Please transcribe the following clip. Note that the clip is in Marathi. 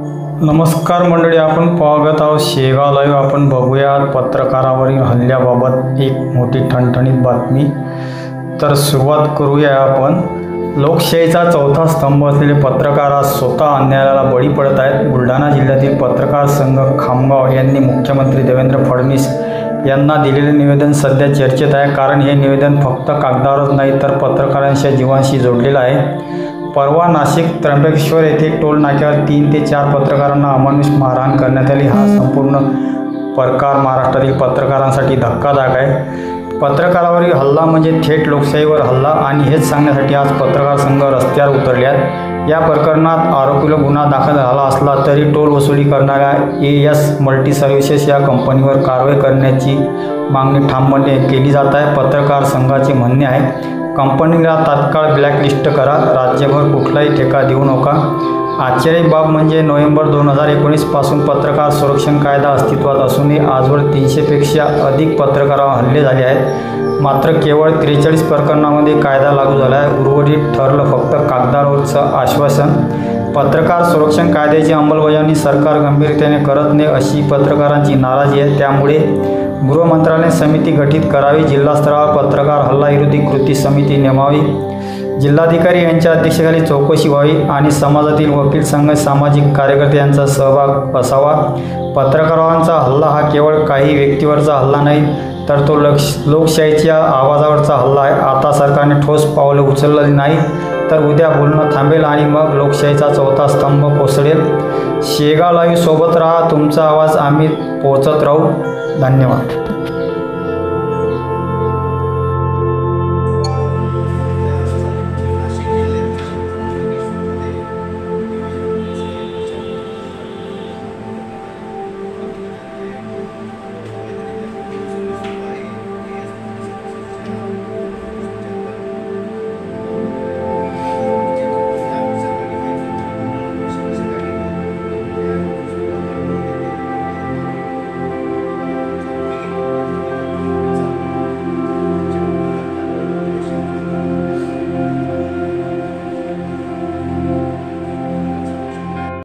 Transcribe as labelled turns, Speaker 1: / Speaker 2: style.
Speaker 1: नमस्कार मंडळी, आपण पाहत आहोत शेगाव लाईव्ह। आपण बघूया पत्रकारावरील हल्ल्याबाबत एक मोठी ठणठणीत बातमी। तर सुरुवात करूया आपण। लोकशाहीचा चौथा स्तंभ असलेले पत्रकार आज स्वतः अन्यायाला बळी पडत आहेत। बुलढाणा जिल्ह्यातील पत्रकार संघ खामगाव यांनी मुख्यमंत्री देवेंद्र फडणवीस यांना दिलेले निवेदन सध्या चर्चेत आहे, कारण हे निवेदन फक्त कागदावरच नाही तर पत्रकारांच्या जीवांशी जोडलेलं आहे। परवा नाशिक त्र्यंबकेश्वर येथे टोल नाक्यावर 3 ते 4 पत्रकारांना अमानुष मारहाण करण्यात आली। हा संपूर्ण प्रकार महाराष्ट्रातील पत्रकारांसाठी धक्कादायक आहे। पत्रकारावरील हल्ला म्हणजे थेट लोकशाहीवर हल्ला, आणि हेच सांगण्यासाठी आज पत्रकार संघ रस्त्यावर उतरले आहेत। या प्रकरणात आरोपीला गुन्हा दाखल झाला असला तरी टोल वसुली करणाऱ्या AS मल्टी सर्व्हिसेस या कंपनीवर कारवाई करण्याची मागणी ठामपणे केली जात आहे। पत्रकार संघाचे म्हणणे आहे, कंपनीला तात्काळ ब्लॅकलिस्ट करा, राज्यभर कुठलाही ठेका देऊ नका। आश्चर्याची बाब म्हणजे नोव्हेंबर 2019 पासून पत्रकार संरक्षण कायदा अस्तित्वात असूनही आजवर 300 पेक्षा अधिक पत्रकारांवर हल्ले झाले आहेत। मात्र केवळ 43 प्रकरणांमध्ये कायदा लागू झाला आहे। उर्वरित ठरलं फक्त कागदावरचं आश्वासन। पत्रकार संरक्षण कायद्याची अंमलबजावणी सरकार गंभीरतेने करत नाही अशी पत्रकारांची नाराजी आहे। त्यामुळे गृह मंत्रालयाने समिती गठीत करावी, जिल्हा स्तरावर पत्रकार हल्ला विरोधी कृती समिती नेमावी, जिल्हाधिकारी यांच्या अध्यक्षतेखाली चौकशी व्हावी आणि समाजातील वकील संघ, सामाजिक कार्यकर्ते यांचा सहभाग असावा। पत्रकारांचा हल्ला हा केवळ काही व्यक्तीवरचा हल्ला नाही तर तो लोकशाहीच्या आवाजावरचा हल्ला आहे। आता सरकारने ठोस पावले उचलली नाही तर उद्या बोलणं थांबेल आणि मग लोकशाहीचा चौथा स्तंभ कोसळेल। शेगाव लाईव्ह सोबत राहा, तुमचा आवाज आम्ही पोहोचत राहू। धन्यवाद।